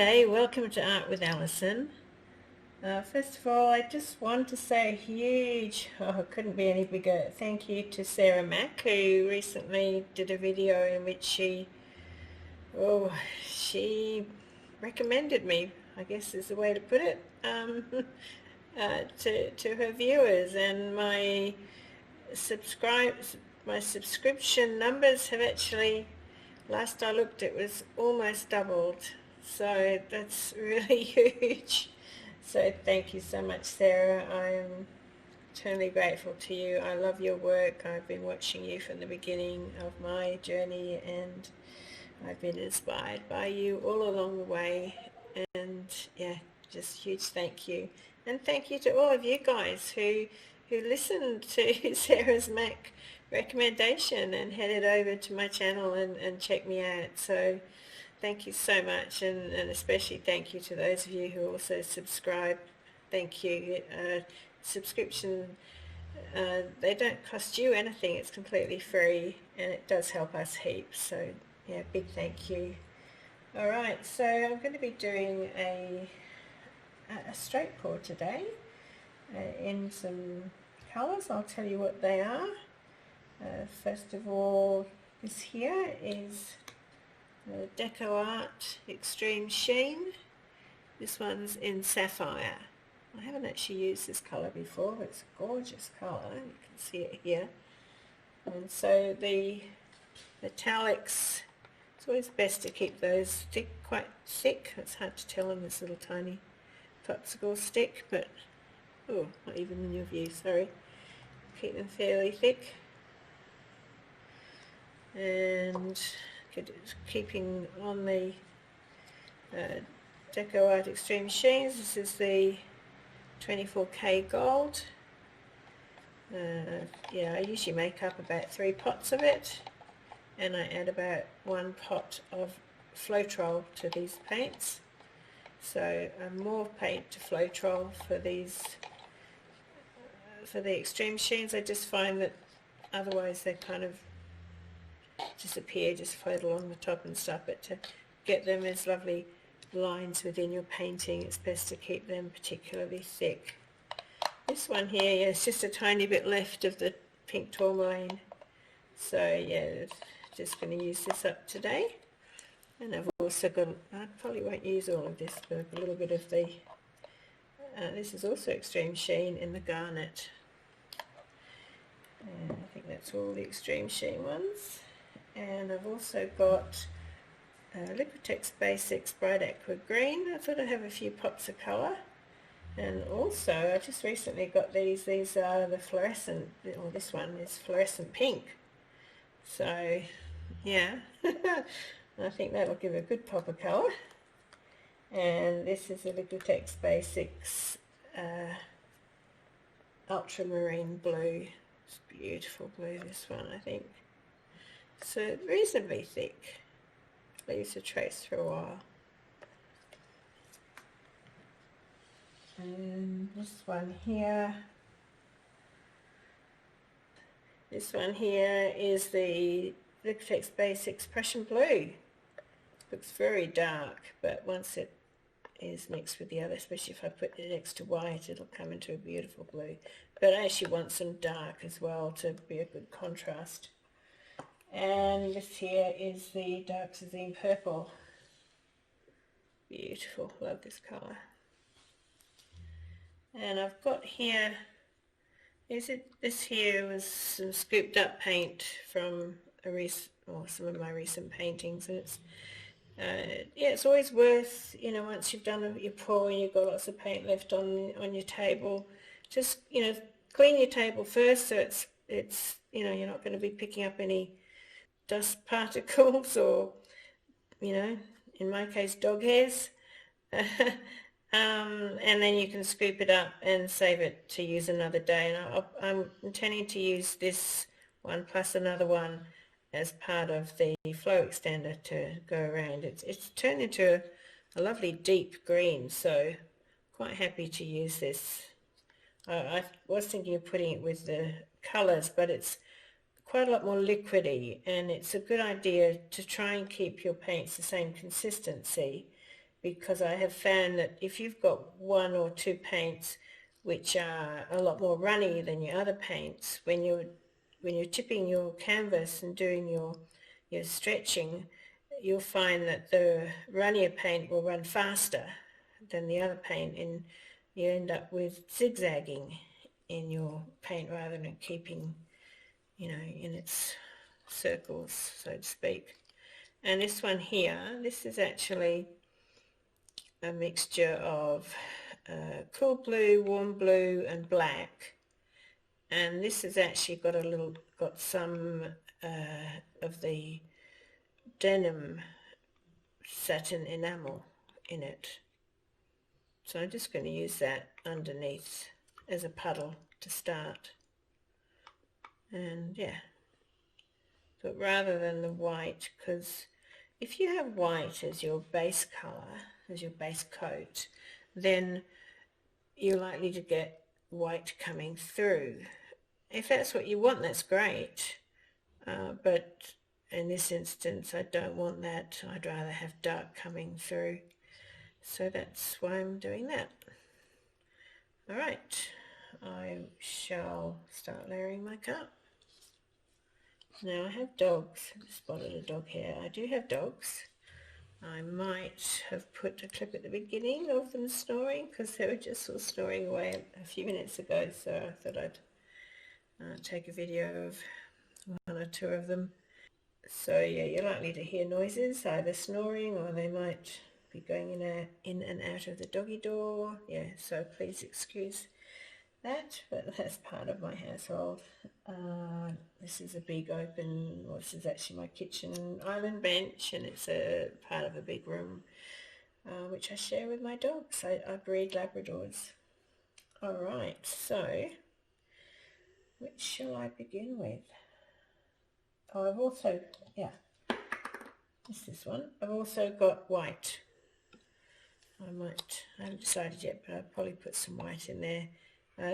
G'day, welcome to Art with Alison. First of all, I just want to say a huge, it couldn't be any bigger, thank you to Sarah Mack, who recently did a video in which she recommended me, I guess is the way to put it, to her viewers, and my subscription numbers have actually, last I looked, it was almost doubled. So that's really huge. So thank you so much, Sarah. I'm eternally grateful to you. I love your work. I've been watching you from the beginning of my journey, and I've been inspired by you all along the way. And yeah, just huge thank you. And thank you to all of you guys who listened to Sarah's Mac recommendation and headed over to my channel and checked me out. So thank you so much, and especially thank you to those of you who also subscribe. Thank you. Subscription, they don't cost you anything. It's completely free, and it does help us heaps. So yeah, big thank you. All right, so I'm going to be doing a straight pour today in some colours. I'll tell you what they are. First of all, this here is Deco Art Extreme Sheen. This one's in Sapphire. I haven't actually used this colour before, but it's a gorgeous colour. You can see it here. And so the metallics, it's always best to keep those quite thick. It's hard to tell on this little tiny popsicle stick, but not even in your view, sorry. Keep them fairly thick. And keeping on the Deco Art Extreme Sheens, this is the 24K gold. Yeah, I usually make up about 3 pots of it, and I add about 1 pot of Floetrol to these paints. So more paint to Floetrol for these, for the extreme sheens. I just find that otherwise they kind of disappear, just float along the top and stuff, but to get them as lovely lines within your painting, it's best to keep them particularly thick. This one here, yeah, it's just a tiny bit left of the pink tourmaline, so yeah, just going to use this up today. And I've also got, I probably won't use all of this, but a little bit of the, this is also Extreme Sheen in the Garnet. And I think that's all the Extreme Sheen ones. And I've also got Liquitex Basics Bright Aqua Green. I thought I'd have a few pops of colour. And also I just recently got these are the fluorescent, or this one is fluorescent pink. So yeah, I think that'll give a good pop of colour. And this is the Liquitex Basics Ultramarine Blue. It's beautiful blue, this one, I think. So reasonably thick, leaves a trace for a while. And this one here is the Liquitex Basics Prussian Blue. Looks very dark, but once it is mixed with the other, especially if I put it next to white, it'll come into a beautiful blue. But I actually want some dark as well to be a good contrast. And this here is the Dioxazine Purple. Beautiful, love this colour. And I've got here, this here was some scooped up paint from some of my recent paintings, and it's yeah, it's always worth, you know, once you've done your pour and you've got lots of paint left on your table, just, you know, clean your table first, so it's you know, you're not going to be picking up any dust particles or, you know, in my case, dog hairs. And then you can scoop it up and save it to use another day. And I'm intending to use this one plus another one as part of the flow extender to go around. It's turned into a lovely deep green, so quite happy to use this. I was thinking of putting it with the colours, but it's quite a lot more liquidy, and it's a good idea to try and keep your paints the same consistency because I have found that if you've got one or two paints which are a lot more runny than your other paints, when you're tipping your canvas and doing your stretching, you'll find that the runnier paint will run faster than the other paint, and you end up with zigzagging in your paint rather than keeping, in its circles, so to speak. And this one here, this is actually a mixture of cool blue, warm blue and black, and this has actually got some of the denim satin enamel in it, so I'm just going to use that underneath as a puddle to start. And yeah, but rather than the white, because if you have white as your base color, as your base coat, then you're likely to get white coming through. If that's what you want, that's great, but in this instance I don't want that. I'd rather have dark coming through, so that's why I'm doing that. Alright, I shall start layering my cup. Now I have dogs. I spotted a dog here. I do have dogs. I might have put a clip at the beginning of them snoring, because they were just all snoring away a few minutes ago, so I thought I'd take a video of one or two of them. So yeah, you're likely to hear noises, either snoring or they might be going in and out of the doggy door. Yeah, so please excuse that, but that's part of my household. This is a big open, well, this is actually my kitchen island bench, and it's a part of a big room which I share with my dogs. I breed Labradors. Alright, so which shall I begin with? Oh, I've also, yeah, it's this one. I've also got white. I haven't decided yet, but I'll probably put some white in there.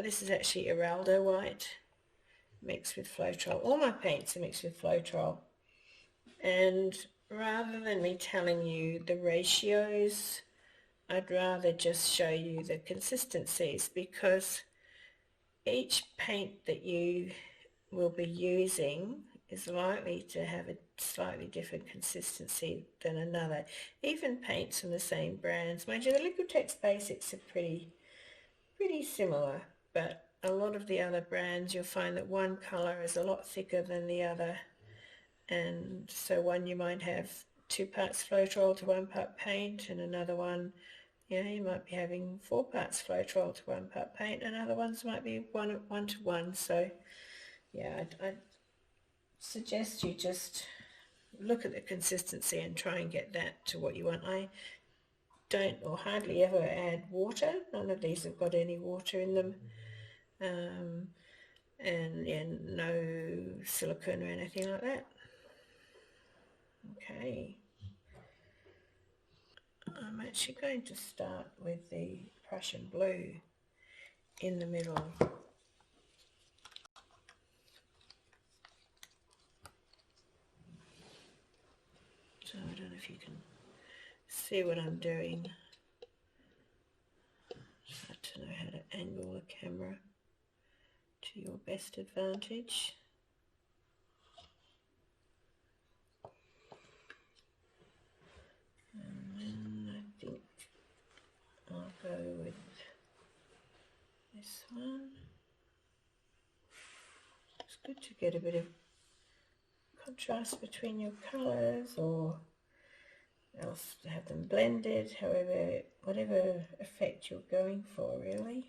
This is actually Eraldo white mixed with Floetrol. All my paints are mixed with Floetrol. And rather than me telling you the ratios, I'd rather just show you the consistencies, because each paint that you will be using is likely to have a slightly different consistency than another. Even paints from the same brands. Mind you, the Liquitex Basics are pretty similar, but a lot of the other brands you'll find that one colour is a lot thicker than the other, and so one you might have 2 parts Floetrol to 1 part paint, and another one, you might be having 4 parts Floetrol to 1 part paint, and other ones might be 1 to 1. So yeah, I'd suggest you just look at the consistency and try and get that to what you want. I don't or hardly ever add water. None of these have got any water in them, and yeah, no silicone or anything like that. Okay, I'm actually going to start with the Prussian blue in the middle. So I don't know if you can see what I'm doing. It's hard to know how to angle the camera to your best advantage. And then I think I'll go with this one. It's good to get a bit of contrast between your colours, or else to have them blended, whatever effect you're going for, really.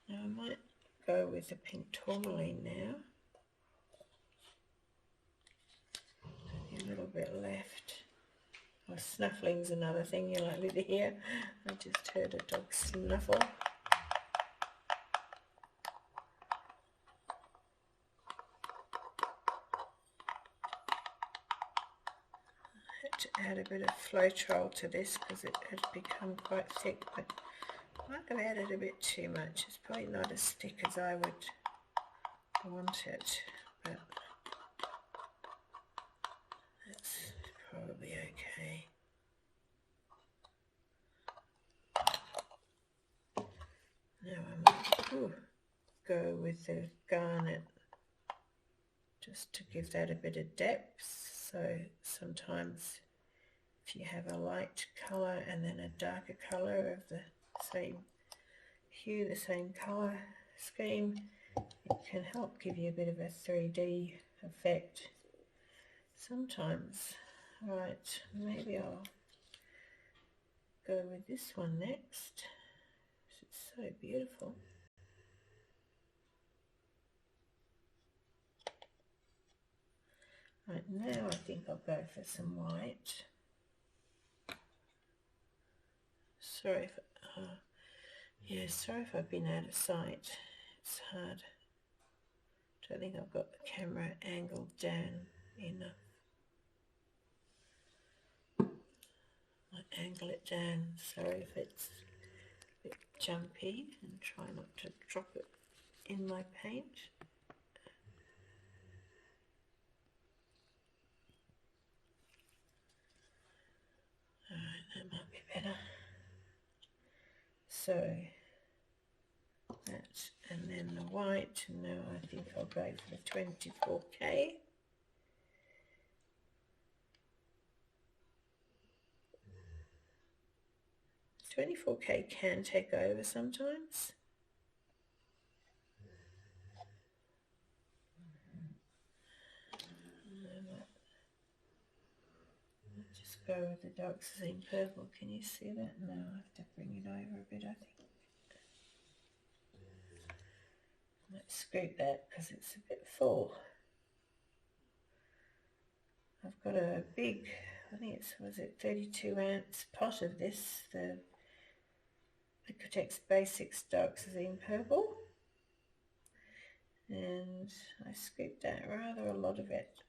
Now I might go with the pink tourmaline now. A little bit left. Oh, snuffling's another thing you're likely to hear. I just heard a dog snuffle. To add a bit of Floetrol to this because it had become quite thick, but I might have added a bit too much. It's probably not as thick as I would want it, but that's probably okay. Now I might go with the Garnet just to give that a bit of depth. So sometimes if you have a light colour and then a darker colour of the same hue, the same colour scheme, it can help give you a bit of a 3D effect sometimes. Right, maybe I'll go with this one next. It's so beautiful. Right, now I think I'll go for some white. Sorry if I've been out of sight. It's hard. Don't think I've got the camera angled down enough. I angle it down. Sorry if it's a bit jumpy, and try not to drop it in my paint. Alright, that might be better. So that, and then the white, and now I think I'll go for the 24K. The 24K can take over sometimes. Just go with the Dioxazine Purple. Can you see that? No, I have to bring it over a bit, I think. Let's scoop that because it's a bit full. I've got a big, I think it's, was it 32 ounce pot of this, the Liquitex Basics Dioxazine Purple. And I scooped out rather a lot of it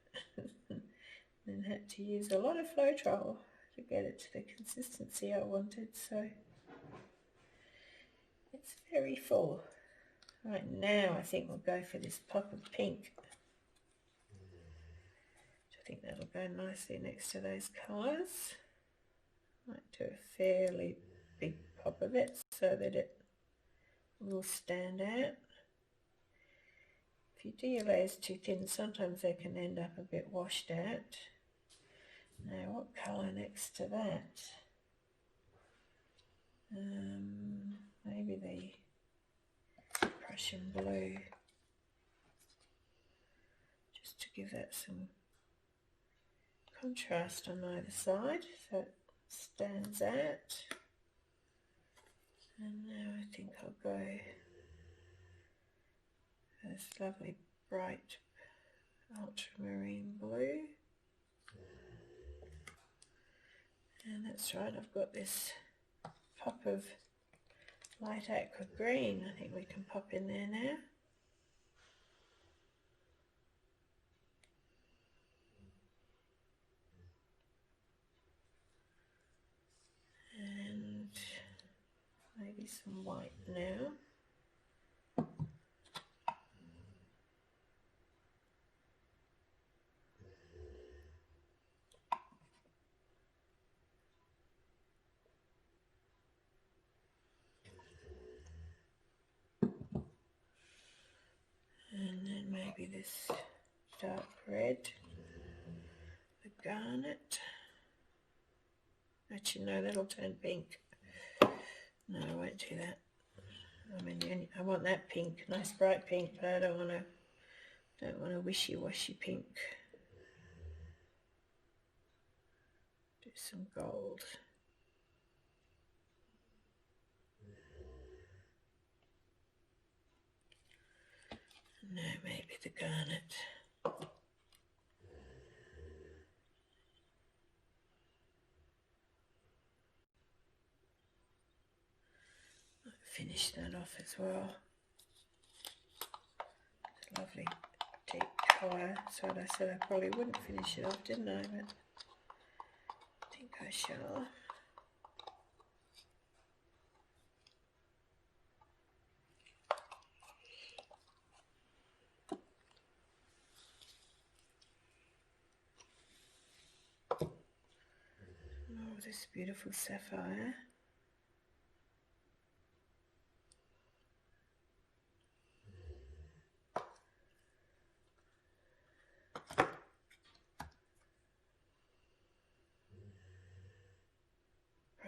and had to use a lot of Floetrol to get it to the consistency I wanted, so it's very full. Right, now I think we'll go for this pop of pink. I think that'll go nicely next to those colours. Might do a fairly big pop of it so that it will stand out. If you do your layers too thin, sometimes they can end up a bit washed out. Now, what colour next to that? Maybe the Prussian blue, just to give that some contrast on either side so it stands out. And now I think I'll go for this lovely bright ultramarine blue. And that's right, I've got this pop of light aqua green. I think we can pop in there now. And maybe some white now. And then maybe this dark red, the Garnet. Actually, no, that'll turn pink. No, I won't do that. I mean, I want that pink, nice bright pink, but I don't want a wishy-washy pink. Do some gold. No, maybe the Garnet. I'll finish that off as well. It's lovely deep colour. So I said I probably wouldn't finish it off, didn't I? But I think I shall. This beautiful sapphire.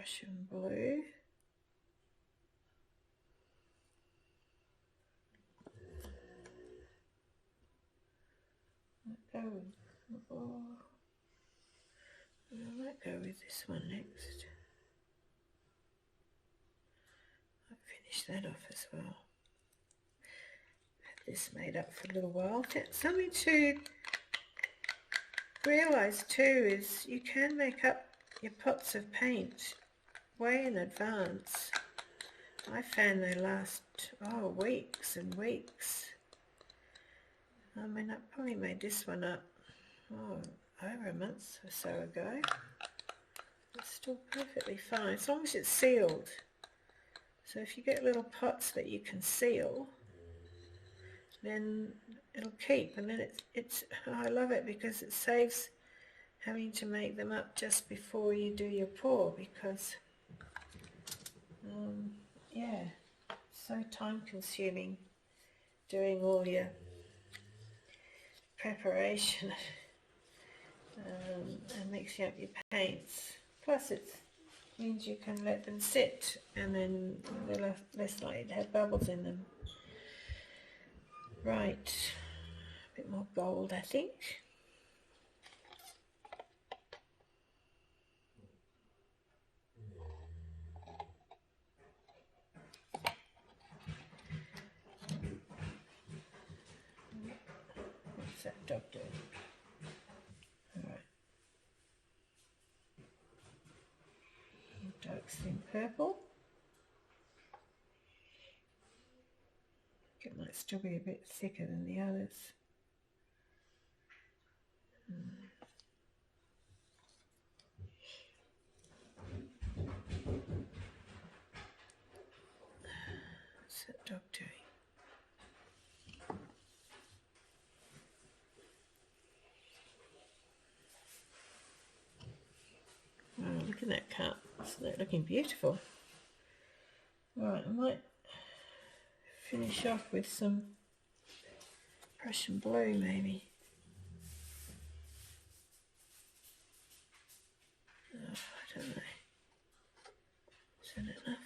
Prussian blue. I might go with this one next. I'll finish that off as well. Had this made up for a little while. Something to realise too is you can make up your pots of paint way in advance. I found they last weeks and weeks. I mean, I probably made this one up over a month or so ago. It's still perfectly fine as long as it's sealed. So if you get little pots that you can seal, then it'll keep, and then I love it because it saves having to make them up just before you do your pour, because yeah, so time consuming doing all your preparation and mixing up your paints. Plus it means you can let them sit and then they're less likely to have bubbles in them. Right, a bit more gold I think. What's that dog doing? Alright. Dioxazine Purple. It might still be a bit thicker than the others. What's that dog doing? Oh, look at that cut. Isn't that looking beautiful? Right, I might finish off with some Prussian blue maybe. Oh, I don't know. Is that enough?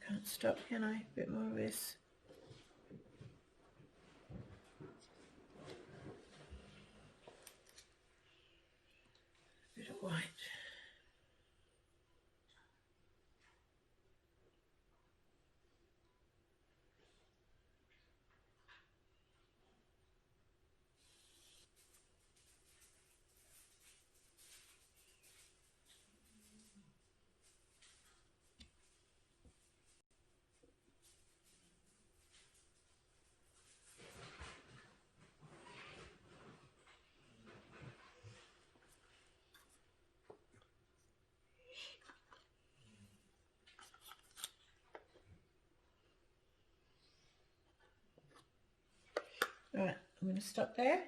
Can't stop, can I? A bit more of this. A bit of white. Right, I'm going to stop there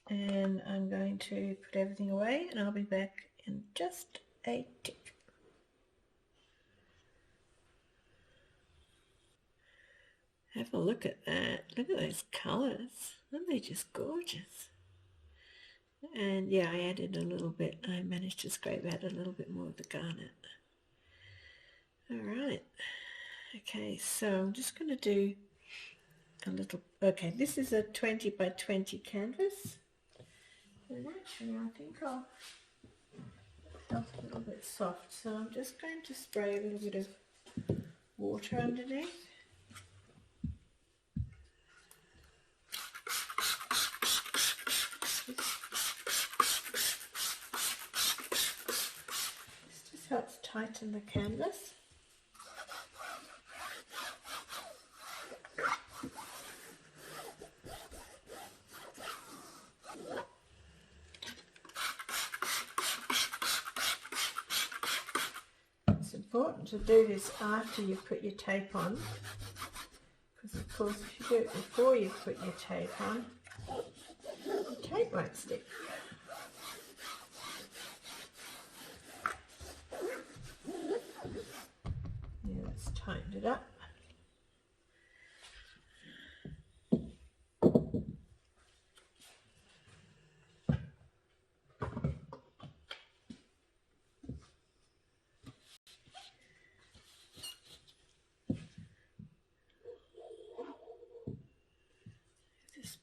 and I'm going to put everything away and I'll be back in just a tick. Have a look at that. Look at those colours. Aren't they just gorgeous? And yeah, I added a little bit. I managed to scrape out a little bit more of the garnet. Alright. Okay, so I'm just going to do a little... Okay, this is a 20 by 20 canvas. And actually, I think I'll felt a little bit soft. So I'm just going to spray a little bit of water underneath. This just helps tighten the canvas. It's important to do this after you put your tape on, because of course if you do it before you put your tape on, the tape won't stick. Yeah, that's tightened it up.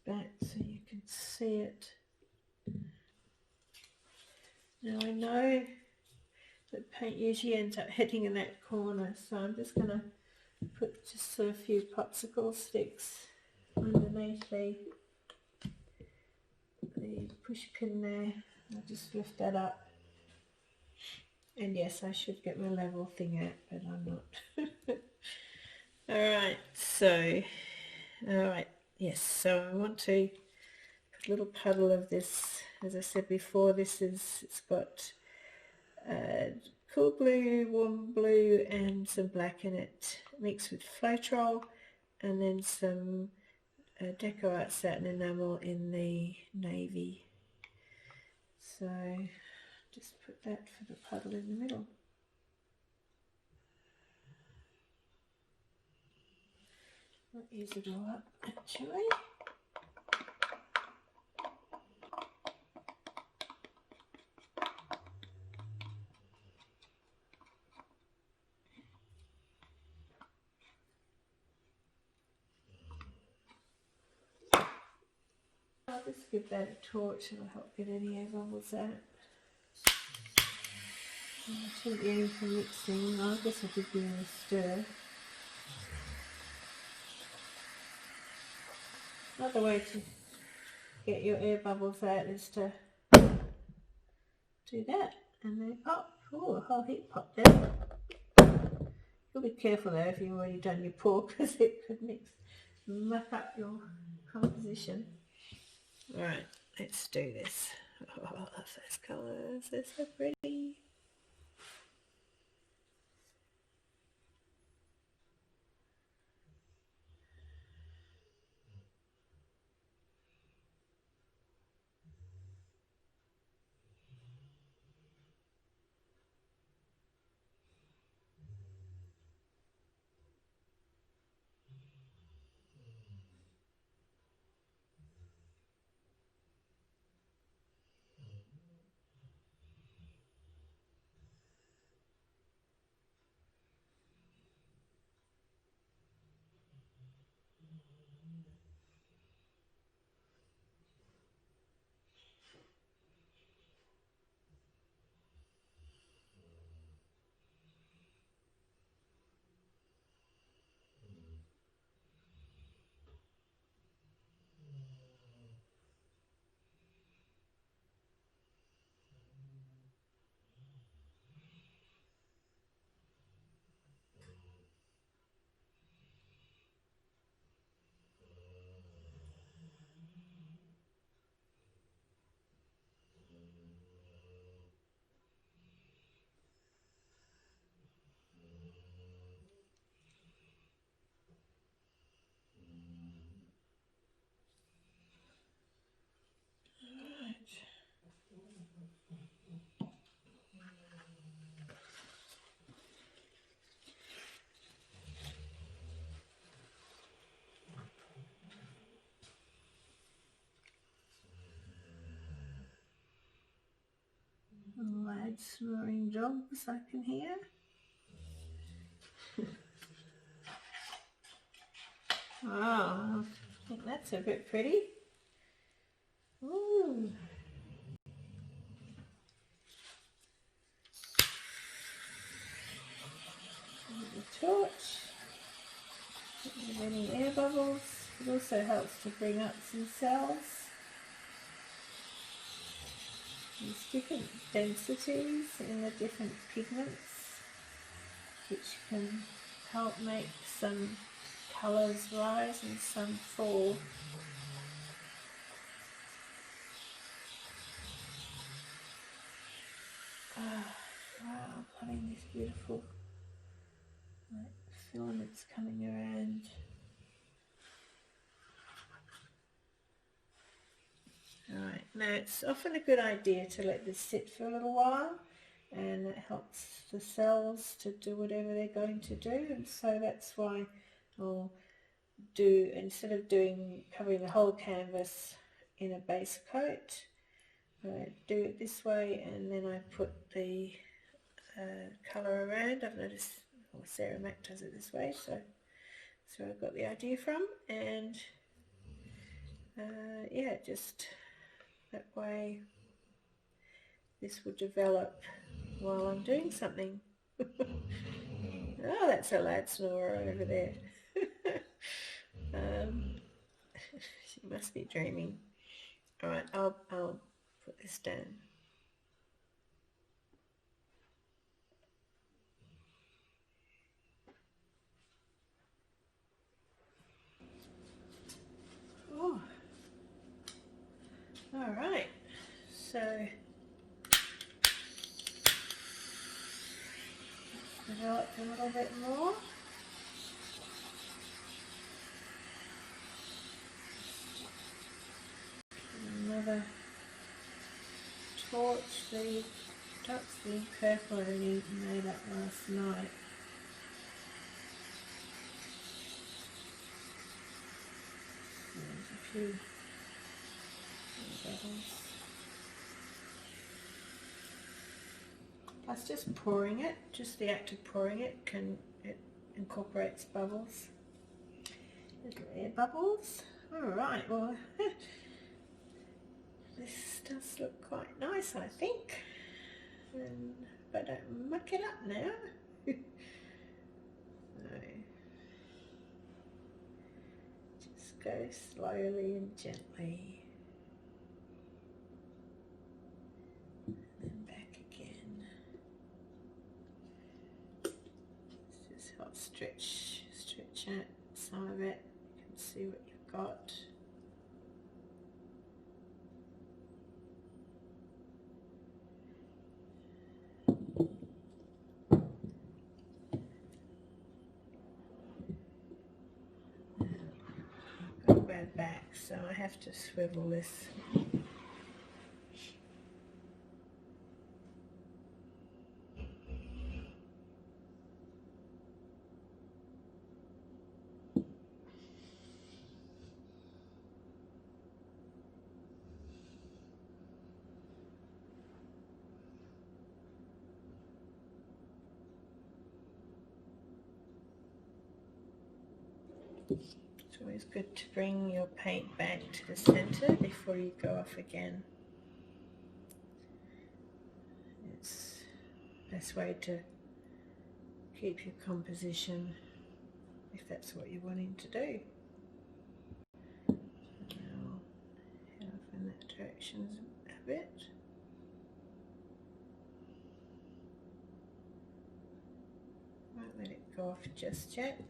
back so you can see it. Now I know that paint usually ends up hitting in that corner, so I'm just going to put just a few popsicle sticks underneath the push pin there. I'll just lift that up. And yes, I should get my level thing out, but I'm not. Alright, so, yes, so I want to put a little puddle of this. As I said before, it's got cool blue, warm blue, and some black in it, mixed with Floetrol, and then some Deco Art Satin Enamel in the navy. So just put that for the puddle in the middle. Not use it all up actually. I'll just give that a torch, it'll help get any air bubbles out. I shouldn't be aiming for mixing, I guess I could give it a stir. Another way to get your air bubbles out is to do that and then pop. Oh, a whole heap popped out. You'll be careful though if you've already done your pour, because it could muck up your composition. Alright, let's do this. Oh, I love those colours, they're so pretty. Loud snoring dogs I can hear. Oh, I think that's a bit pretty. Ooh. The torch. Get rid of any air bubbles. It also helps to bring up some cells. There's different densities in the different pigments, which can help make some colours rise and some fall. Wow, having this beautiful filaments coming around. Alright, now it's often a good idea to let this sit for a little while, and it helps the cells to do whatever they're going to do, and so that's why I'll do, instead of covering the whole canvas in a base coat, I do it this way, and then I put the colour around. I've noticed, Sarah Mack does it this way, so that's where I got the idea from, and yeah, just that way this will develop while I'm doing something. Oh, that's a loud snorer over there. She must be dreaming. All right, I'll put this down. Oh, all right. So develop a little bit more. Another torch. The Dioxazine Purple I only made up last night. There's a few bubbles. Plus just pouring it, just the act of pouring it incorporates bubbles. Little air bubbles. Alright, well this does look quite nice, I think. And if I don't muck it up now. So just go slowly and gently. And then back again. This just helps stretch out some of it. You can see what you've got. Back, so I have to swivel this. It's always good to bring your paint back to the center before you go off again. It's the best way to keep your composition if that's what you're wanting to do. Now, head off in that direction a bit. Won't let it go off just yet.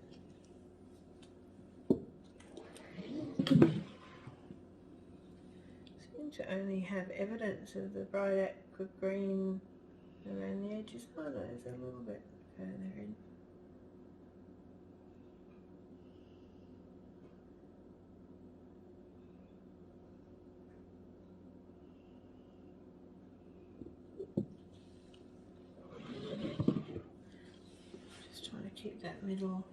Seem to only have evidence of the bright aqua green around the edges. Oh no, there's a little bit further in. Just trying to keep that middle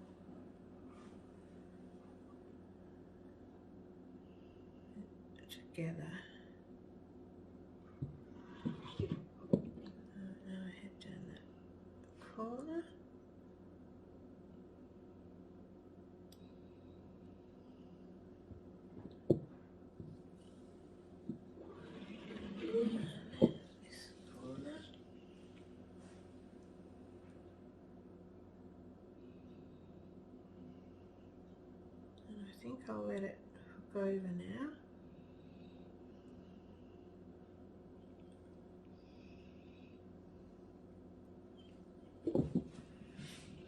together. Now I head down that corner. This corner. And I think I'll let it hook over now.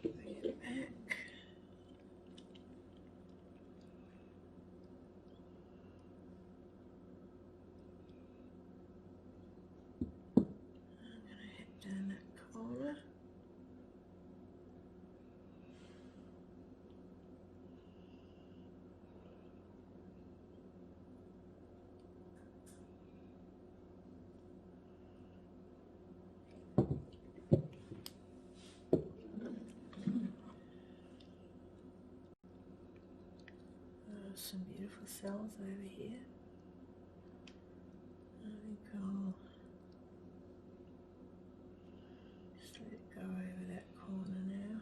Bring it back. I'm going to head down that corner. Some beautiful cells over here. I think I'll just let it go over that corner now.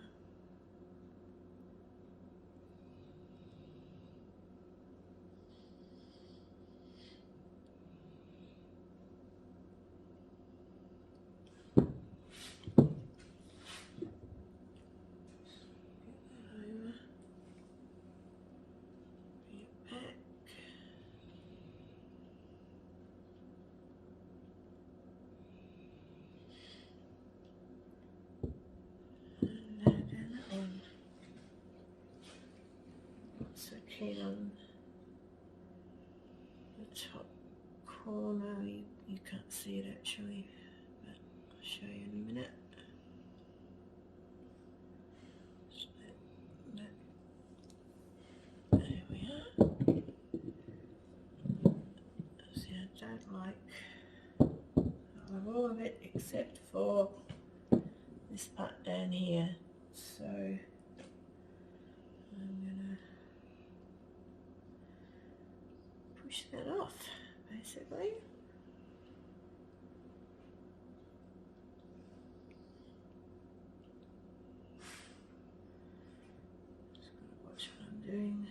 keen on the top corner. You can't see it actually, but I'll show you in a minute. So there we are. See, I don't like all of it except for this part down here, so I'm gonna push that off basically. Just gotta watch what I'm doing.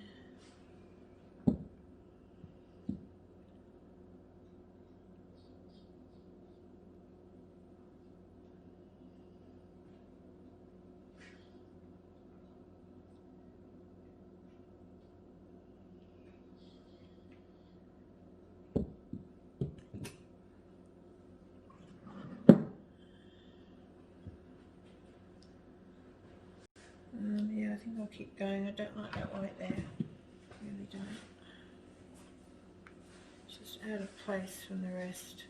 Yeah, I think I'll keep going. I don't like that white there. Really don't. It's just out of place from the rest.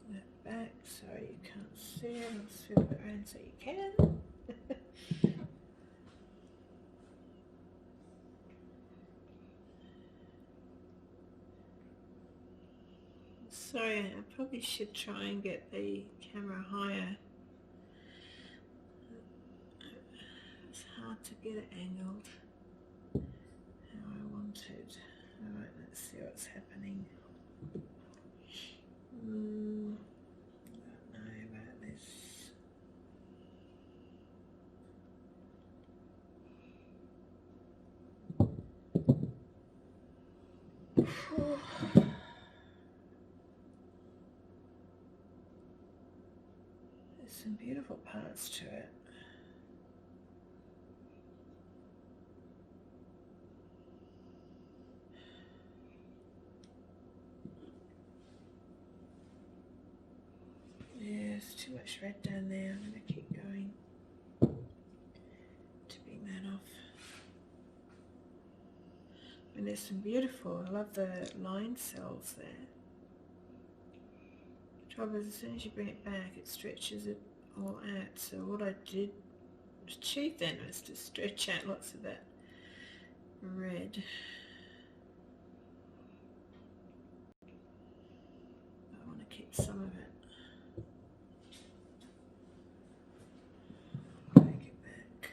Bring that back so you can't see it. I'll swirl it around so you can. Sorry, I probably should try and get the camera higher. It's hard to get it angled how I wanted. Alright, let's see what's happening. I don't know about this. There's some beautiful parts to it. Yeah, there's too much red down there. I'm going to keep going to bring that off. And there's some beautiful, I love the line cells there. The trouble is, as soon as you bring it back, it stretches it all out. So what I did achieve then was to stretch out lots of that red. I want to keep some of it. Take it back.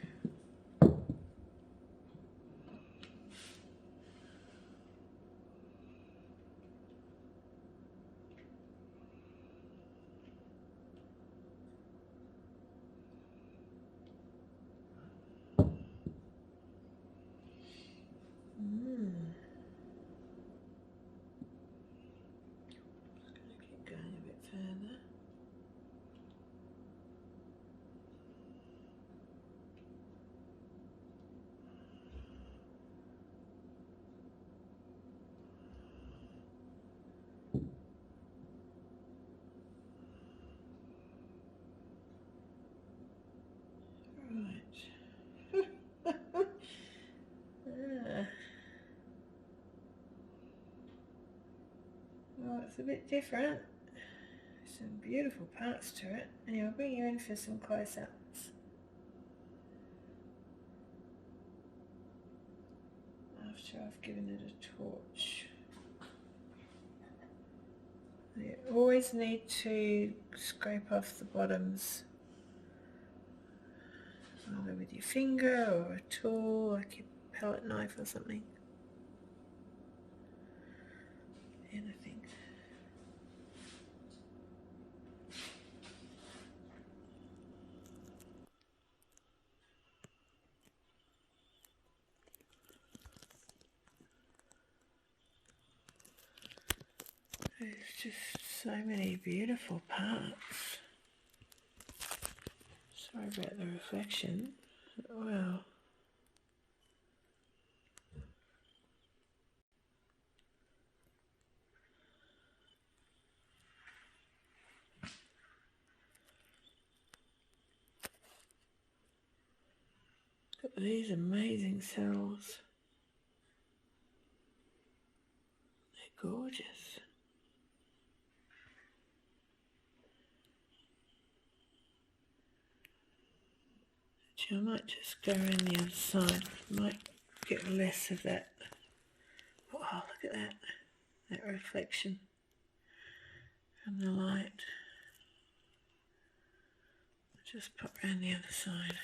Well, it's a bit different. Some beautiful parts to it. Anyway, I'll bring you in for some close-ups after I've given it a torch. You always need to scrape off the bottoms, either with your finger or a tool like your palette knife or something. Anything. There's just so many beautiful parts. So Sorry about the reflection. Wow. Look at these amazing cells. They're gorgeous. Actually, I might just go around the other side. Might get less of that. Oh, look at that. That reflection from the light. Just pop around the other side.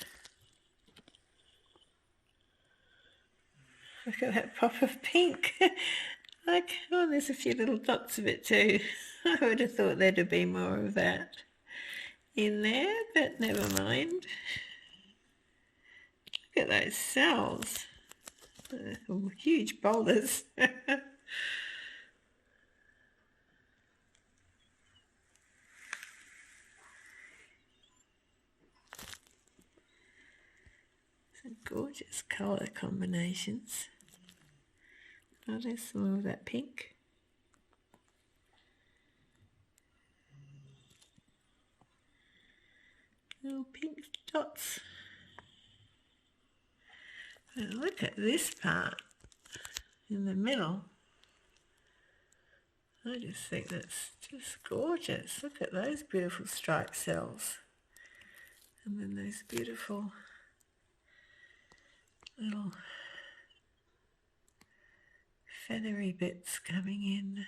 Look at that pop of pink. Like, oh, there's a few little dots of it too. I would have thought there'd have been more of that in there, but never mind. Look at those cells. Huge boulders. Some gorgeous colour combinations. Oh, there's some of that pink. Little pink dots. And look at this part in the middle. I just think that's just gorgeous. Look at those beautiful striped cells. And then those beautiful little feathery bits coming in.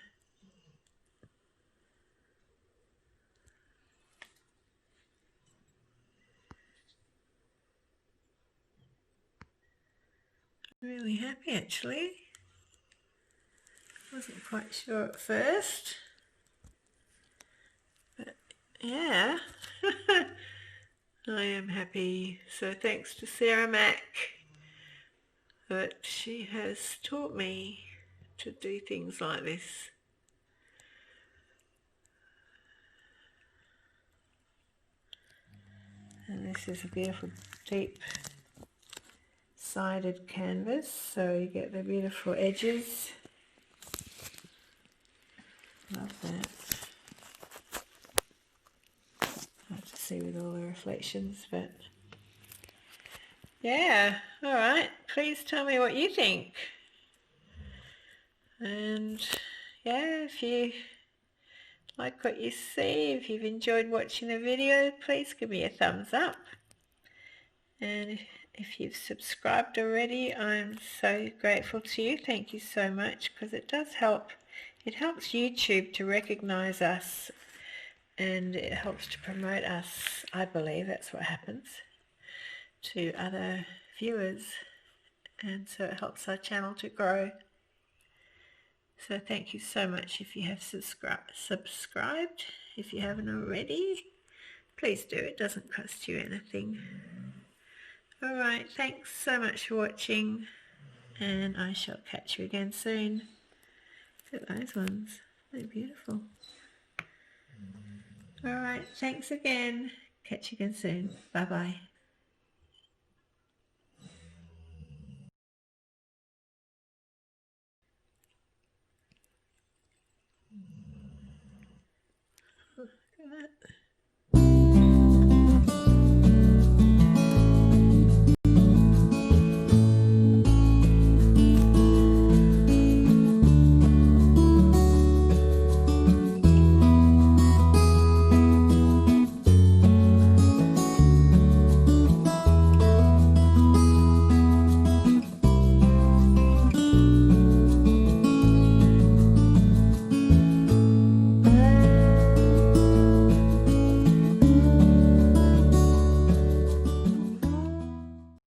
Really happy actually. Wasn't quite sure at first, but yeah. I am happy. So thanks to Sarah Mack that she has taught me to do things like this. And this is a beautiful deep sided canvas, so you get the beautiful edges. Love that. Hard to see with all the reflections, but yeah, alright, please tell me what you think. And yeah, if you like what you see, if you've enjoyed watching the video, please give me a thumbs up. And if you've subscribed already, I'm so grateful to you. Thank you so much, because it does help. It helps YouTube to recognize us, and it helps to promote us. I believe that's what happens, to other viewers, and so it helps our channel to grow. So thank you so much. If you have subscribed, if you haven't already, please do. It doesn't cost you anything. Alright, thanks so much for watching, and I shall catch you again soon. Look at those ones, they're beautiful. Alright, thanks again. Catch you again soon. Bye bye. Look at that.